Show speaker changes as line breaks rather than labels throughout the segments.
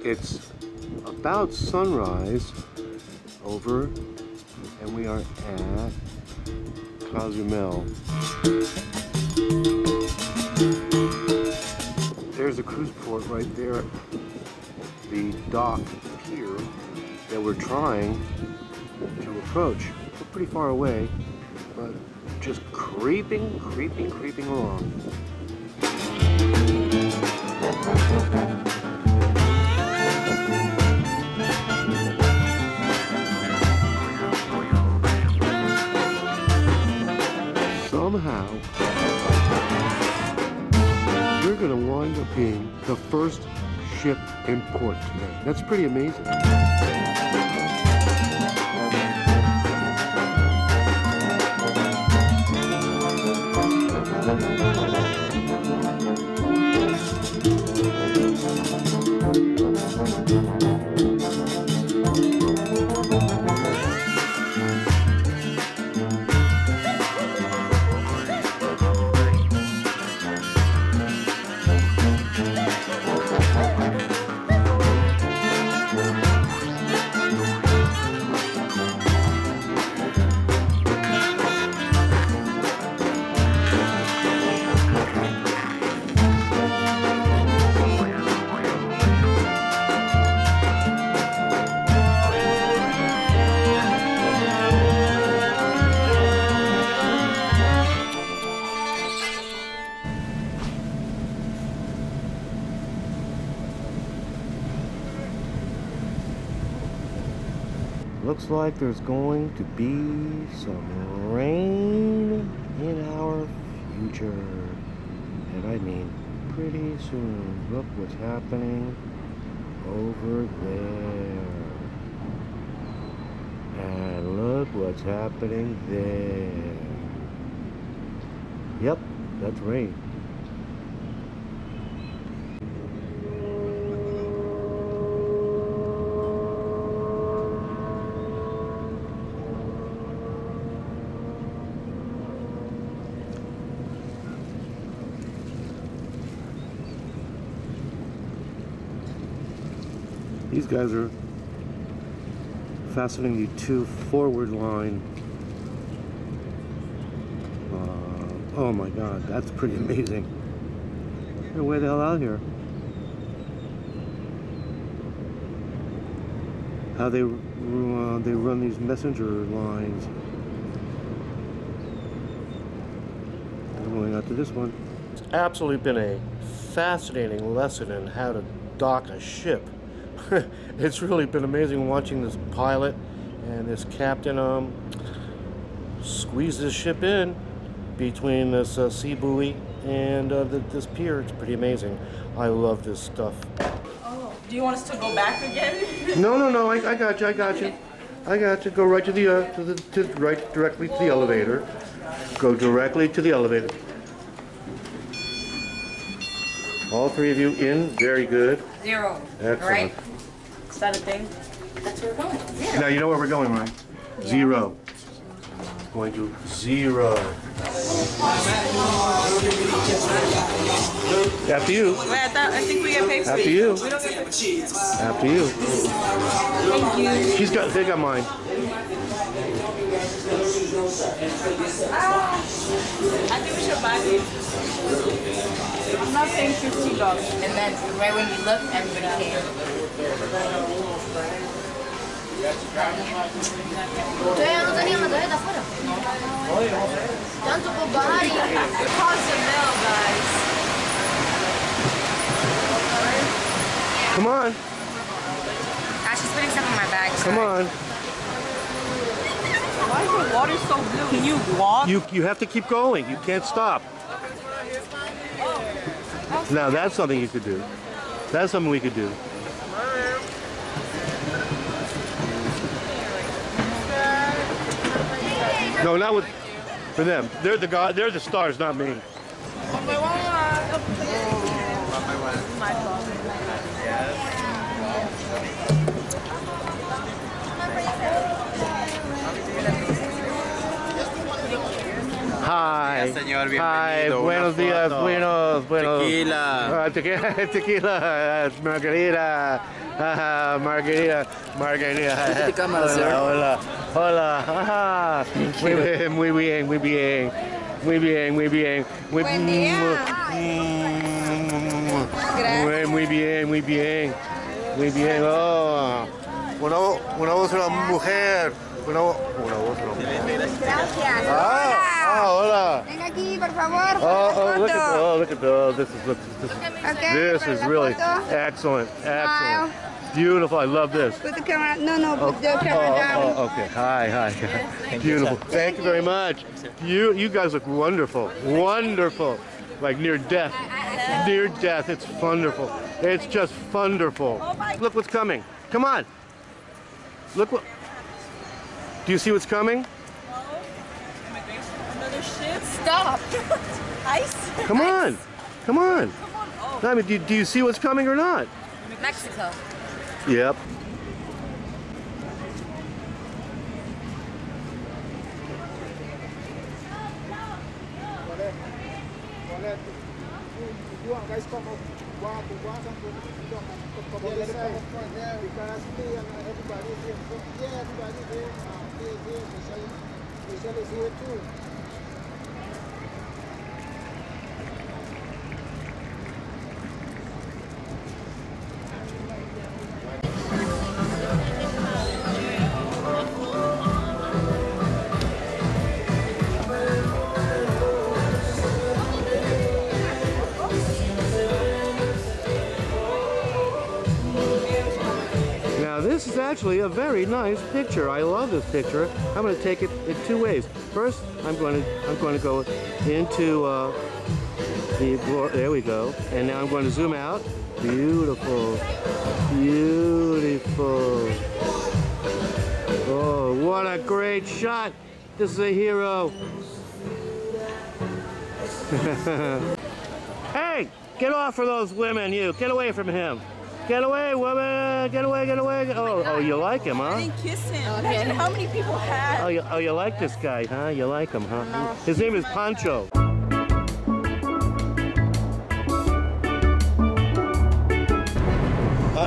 It's about sunrise over, and we are at Cozumel. There's a cruise port right there, the dock pier that we're trying to approach. We're pretty far away, but just creeping along. Somehow, we're going to wind up being the first ship in port today. That's pretty amazing. Looks like there's going to be some rain in our future. And I mean pretty soon. Look what's happening over there. And look what's happening there. Yep, that's rain. These guys are fastening the two forward line. Oh my God, that's pretty amazing. They're way the hell out here. How they run these messenger lines. I'm going out to this one. It's absolutely been a fascinating lesson in how to dock a ship. It's really been amazing watching this pilot and this captain squeeze this ship in between this sea buoy and this pier. It's pretty amazing. I love this stuff.
Oh, do you want us to go back again?
No. I got you. Go right to the right directly to the elevator. Go directly to the elevator. All three of you in. Very good.
0.
Excellent.
Right? Is that a thing? That's where we're going. 0.
Now you know where we're going, right?
Yeah.
0. Going to 0. After you.
Wait, I think we get paid for
After you.
We don't get paid.
After you.
Thank you.
They got mine.
I think we should buy these. I'm not paying $50. And then right when you look, everybody came. Cozumel, guys.
Come on.
She's putting stuff in my bag.
Come on.
Why is the water so blue? Can you walk?
You have to keep going. You can't stop. Now that's something you could do. That's something we could do. No, not with for them. They're the stars, not me. Hi. Hi.
Señor,
Hi.
bienvenido.
Buenos
Una
días.
foto.
Buenos.
Tequila.
Tequila. Tequila. Margarita. Margarita. Margarita. Hola. Hola. Hola. Muy bien. Muy bien. Muy bien. Muy bien. Muy bien.
Buen día.
Muy bien. Muy bien. Muy bien. Oh. Una voz de una mujer. Una voz de una mujer.
Gracias.
Hola.
Venga aquí, por favor.
Look at this
Okay,
is really excellent.
Smile.
Beautiful. I love this.
Put the camera. No, put the camera down.
Okay. Hi. Beautiful. Thank you very much. You guys look wonderful. Wonderful. Like near death. Near death. It's wonderful. It's just wonderful. Look what's coming. Come on. Look what. Do you see what's coming?
Another ship? Stop. Ice?
Come on. Come on.
Oh.
I mean, do you see what's coming or not?
Mexico.
Yep. Now this is actually a very nice picture. I love this picture. I'm going to take it in two ways. First, I'm going to go into there we go, and now I'm going to zoom out. Beautiful, beautiful. Oh, what a great shot! This is a hero. Hey, get off of those women, you! Get away from him! Get away, woman! Get away, get away! Oh, you like him, huh?
I didn't kiss him. Imagine how many people had.
Oh, you like this guy, huh? You like him, huh?
No.
His name is Pancho.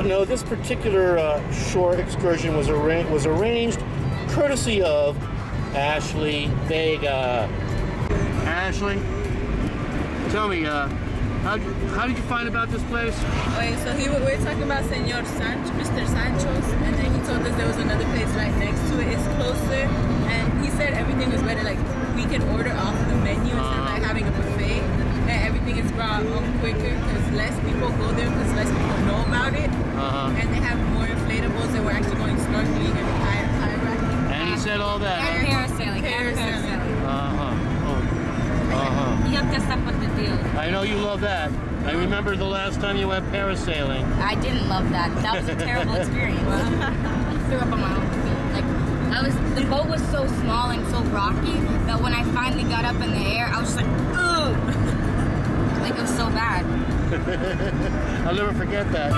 No, this particular shore excursion was arranged courtesy of Ashley Vega. Ashley, tell me, how did you find about this place?
Okay, so we were talking about Mr. Sancho's, and then he told us there was another place right next to it. It's closer, and he said everything was better. Like we can order off the menu instead of like having a buffet, and everything is brought quicker because less people go there because less people know about it, and they have more inflatables, and we're actually going snorkeling and kayaking.
And he said all that.
And parasailing. You have to stop with the deal.
I know you love that. I remember the last time you went parasailing.
I didn't love that. That was a terrible experience. I threw up on my own feet. The boat was so small and so rocky that when I finally got up in the air, I was just like, ugh! Like it was so bad.
I'll never forget that.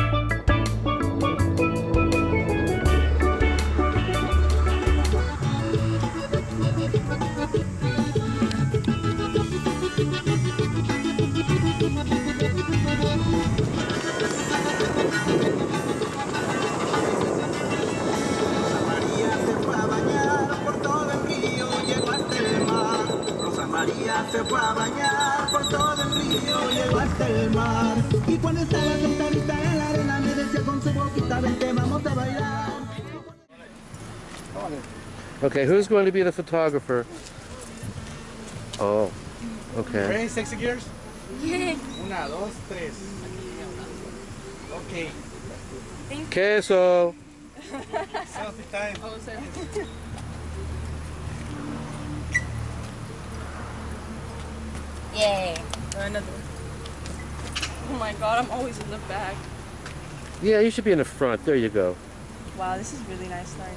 Se fue a bañar por todo el río, llegó hasta el mar. Y cuando estaba sentadita en la arena me decía con su boquita, vente, vamos a bailar.
Okay, who's going to be the photographer? Oh, okay.
Ready, sexy gears?
Yeah.
Una, dos, tres. Okay.
Queso.
Selfie time.
Oh, sorry.
Yay.
Another one. Oh my god, I'm always in the back.
Yeah, you should be in the front. There you go.
Wow, this is really nice lighting.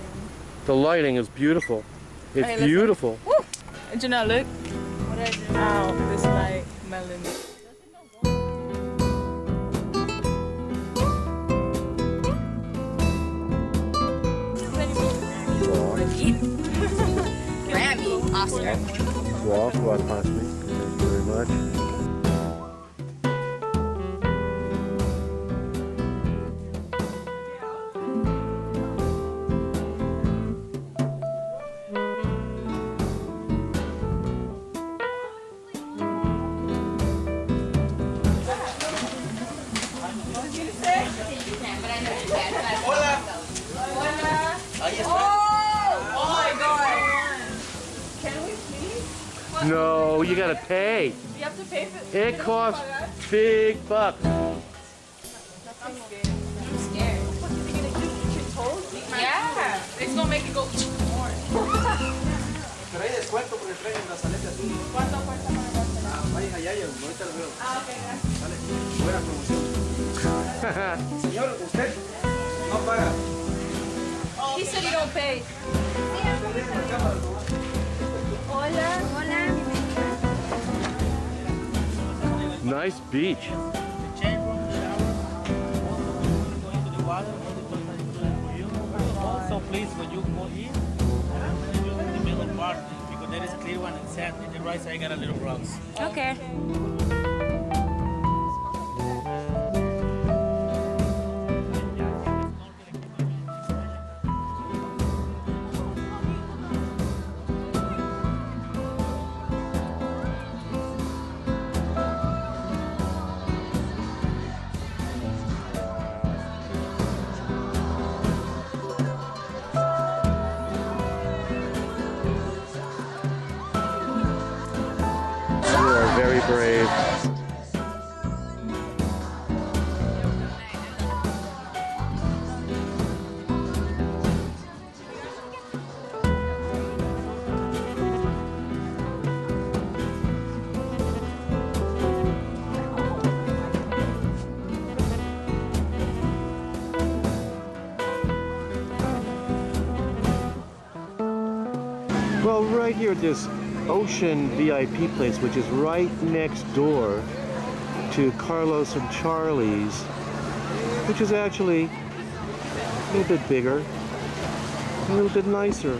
The lighting is beautiful. It's
Hey, listen.
beautiful.
Woo! Did you not look? What did I do? Ow, this light, melon.
Grammy, Oscar.
Walk, possibly. much. No, you gotta pay.
You have to pay for
It costs big bucks.
I'm scared. Yeah. It's gonna make it go more.
Pero hay descuento porque traen las aletas azul.
¿Cuánto cuesta para la
Vayan allá y ahorita lo veo.
Ah, ok, gracias.
Vale, buena promoción. Señor, usted no paga.
He said you don't pay. Hola. Hola.
Nice beach.
Change from the shower, go into the water, for you. Also, please, when you go in, use the middle part because there is a clear one and sand. In the right side, got a little rocks.
Okay.
You are very brave. Well, right here, this Ocean VIP place, which is right next door to Carlos and Charlie's, which is actually a little bit bigger, a little bit nicer.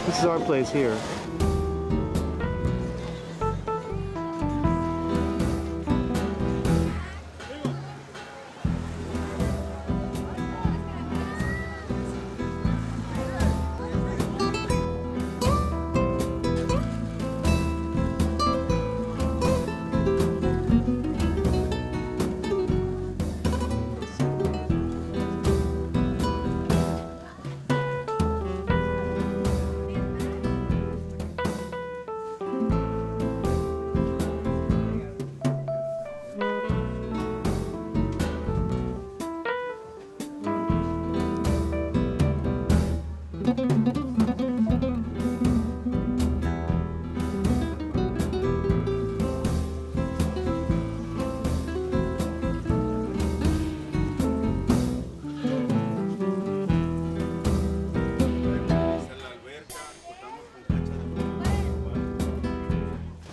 This is our place here.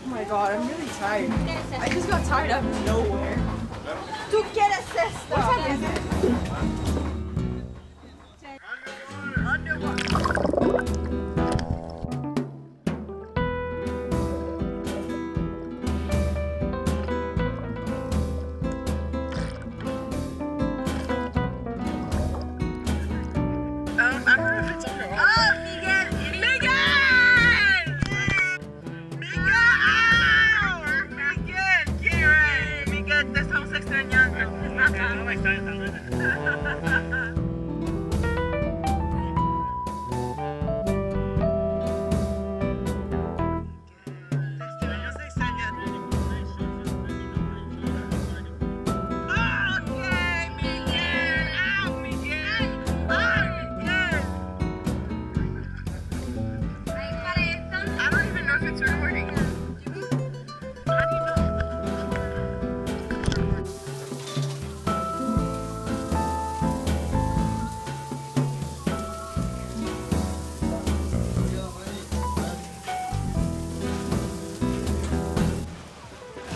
Oh my god, I'm really tired. I just got tired out of nowhere. ¿Tú quieres esto? What time is it?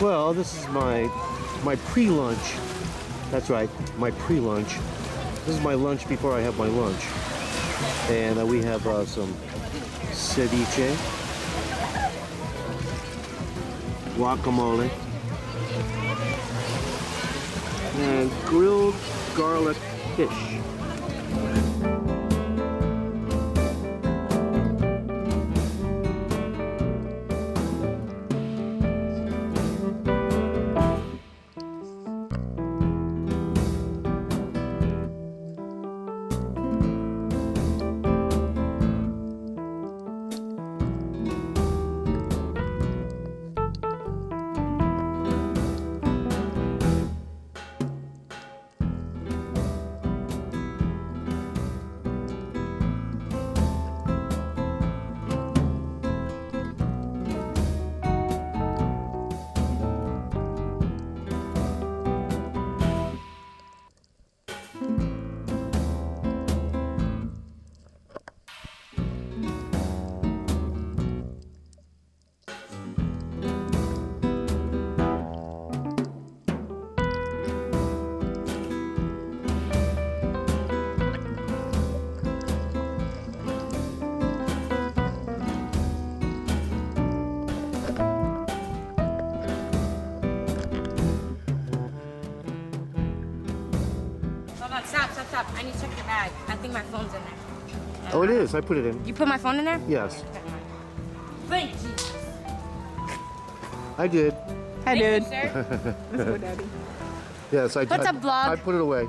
Well, this is my pre-lunch. That's right, my pre-lunch. This is my lunch before I have my lunch.
And we have some ceviche, guacamole, and grilled garlic fish.
Stop. I need to check your bag. I think my phone's in there.
Oh, it is. I put it in.
You put my phone in there?
Yes.
Thank you.
I did.
Hi, dude.
Thank you, sir.
Let's go, Daddy.
Yes, I did.
What's up, vlog?
I put it away.